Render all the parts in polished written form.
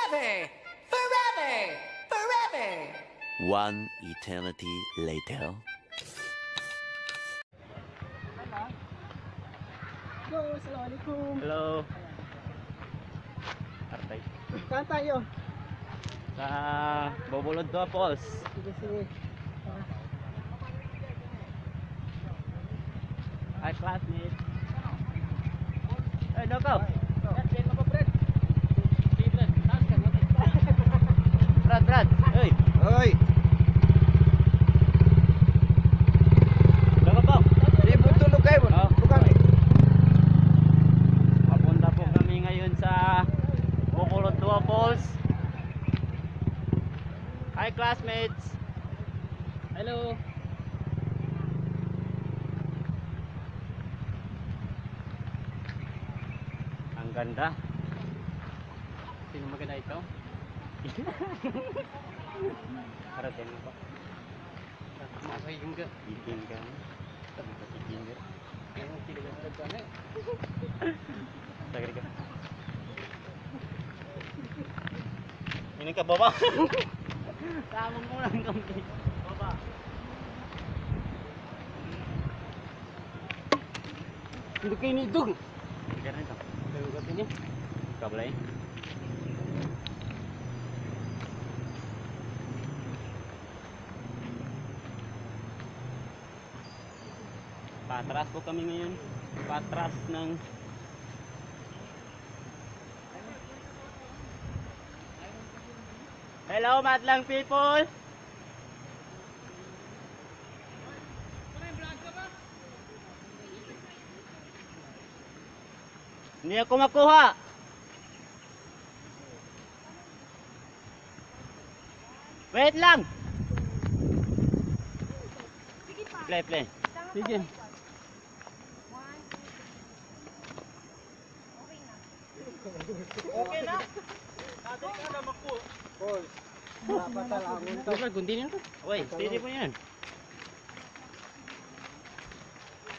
Forever! Forever! Forever! One eternity later. Yo, assalamualaikum. Hello. Artay. Saan tayo? Sa Bobulod to Falls. Sige, sige. Hi classmate. Hey, no go. Brad. Hey. Hoy, Daga po. di mo tulog kayo. Oh. Bukan eh. Papunta po kami ngayon sa Bobulod to Falls. Hi classmates. Hello. Ang ganda. Sino maganda ito? Para din ako. Masayang ka. Iking ka. Sabi ko iking ka. Kaya tidak ada sana. Sagri ka. Ini ka baba. Tamang mo lang kami. Baba. Hindi kayo nidog. Hindi ito. Dagat ini. Kablay. Patras po kami ngayon. Patras ng Hello madlang people. Hindi ako makuha. Wait lang. Play. Sige. Okay na. Dati ka na magpo. Paul. Dapat talamun to. Bukan guntingin to. Woi, steady po yan.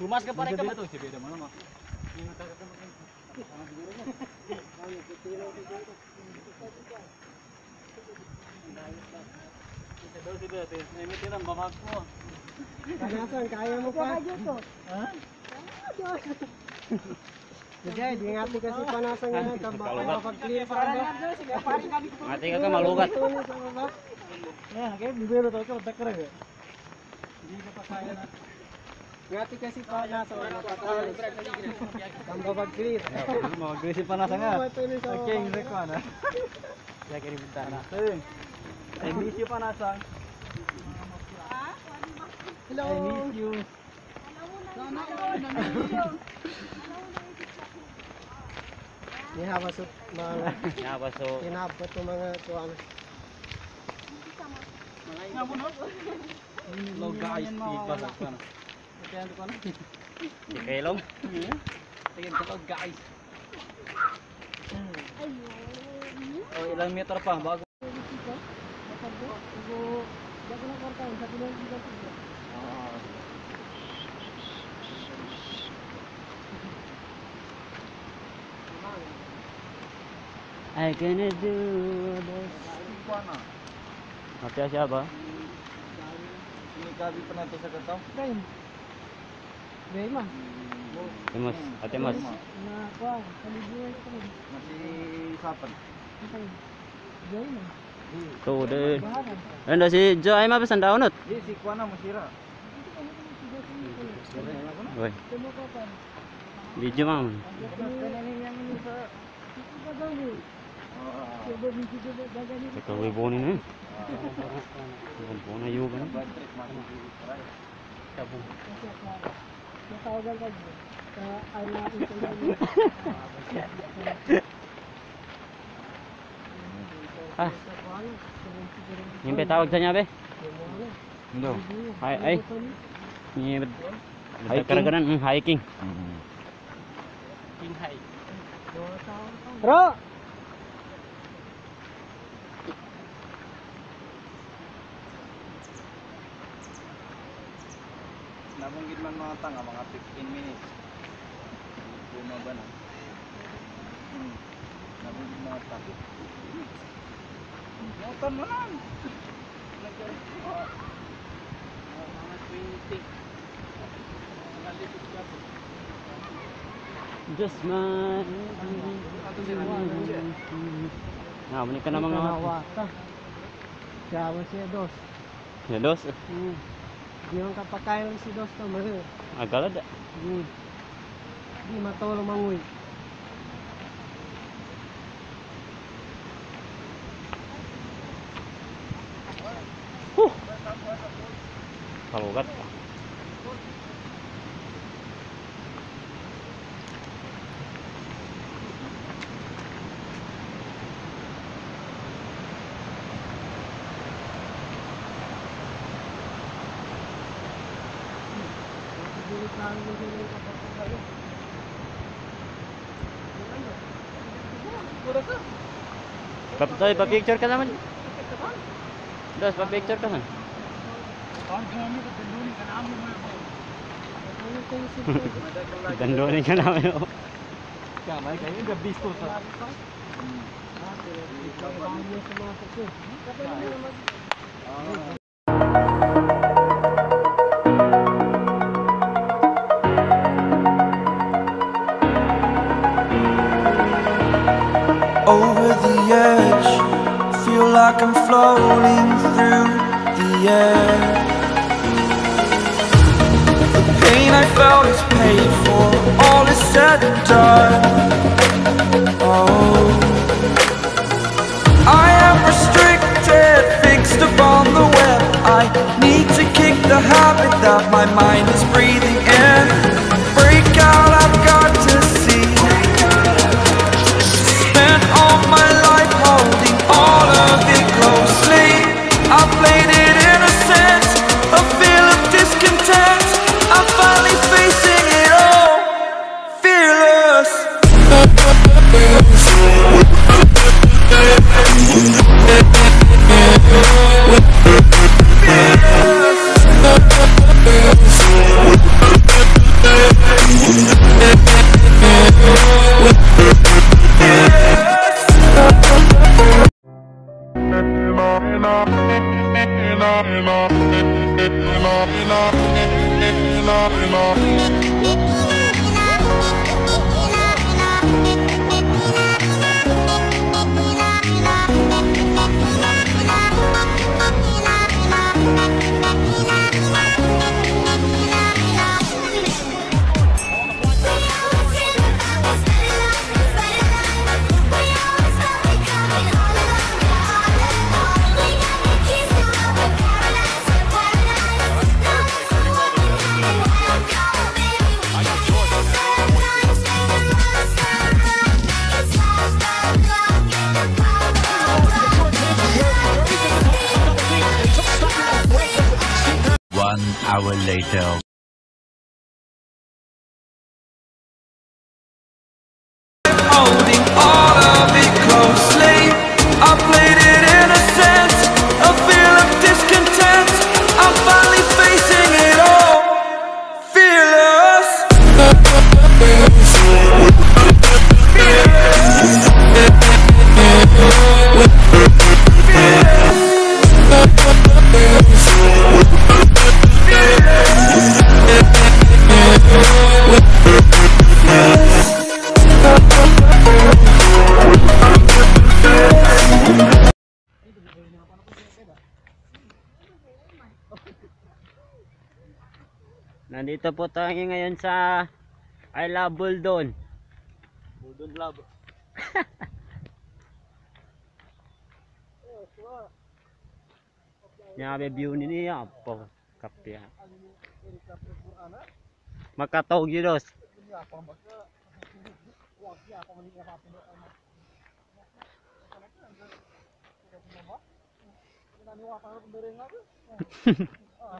Lumas ka pare ka ba? Si beda mana mak. Panasan, kaya mo pa? Ha? Sige, di nga ito kasi panasan nga. Kapag-clear pa ba? Mati ka ka malugat. Bibero to, ito, takra ga. Hindi ka pa kaya na. Ngati kasi panasan. Ang kapag-clear. Mag-agresive pa na sa nga. Okay, hindi ko na. Kaya kini bintana. I miss you pa na sa. Hello. I miss you. Nihabasot mga Nabaso. hinabot ng mga tuwan. Low guys, speed pa sa kana. Kaya ano ko na? Di kailong. Tingin ko low guys. Oh, ilang meter pa bago. I gonna do this. Mati siya ba? Sinikabi pa nato sa kataw. Bema. Timos, atimos. Na kuan, kalibuan ko na. Masih sapan. Joy na. Tuh deh. Baharan. Anda si Jo ay mapesan daunot. Di si kuana masira. Woi, Temo ko pa. video mang. Ito wibonin eh. Wibonin na yung kan. Natawagan ka dyan. Sa ala ito Ah, nyimpe tawag sa niya be. Ndo. Ay. Ni karaganan hiking. King hike. Bro! Nabanggit man mga tanga, mga 15 minutes. Bumaba na. Nabanggit mga tang. Mutan mo lang. Just man. Nah, ka na mga Wata. Siyawa siya dos. ya dos. Di man kapakain si dos to mare. Agala da. Di matolo manguy. Kalugat. Dilit lang din yung kapakain. Pa-picture ka naman. Dos, pa-picture ka na. Dandonin ka namin. Oh. Kamay kayo gabisto sa. Over the edge, feel like I'm floating through the air. The pain I felt is paid for, all is said and done. Oh, I am restricted, fixed upon the web. I need to kick the habit that my mind is breathing in. Break out, I've got to see. Spent all my life holding all of it closely. I played it innocent, a feel of discontent. I'm finally facing it all, fearless. One hour later. Holding all of it closely. I played it innocent, a feel of discontent. I'm finally facing it all, fearless. Nandito po tayo ngayon sa I Love Buldon. Budon lab. Nyabe view niya po kapya. Makatog yun dos.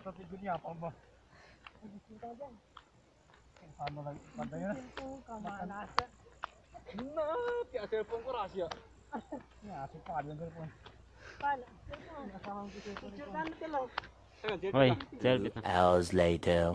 Sa dunia pa ba? Ano lagi pantay na? Na, kaya cellphone ko rasya. Ya, si pa yung cellphone. Hoy, selfie. Hours later.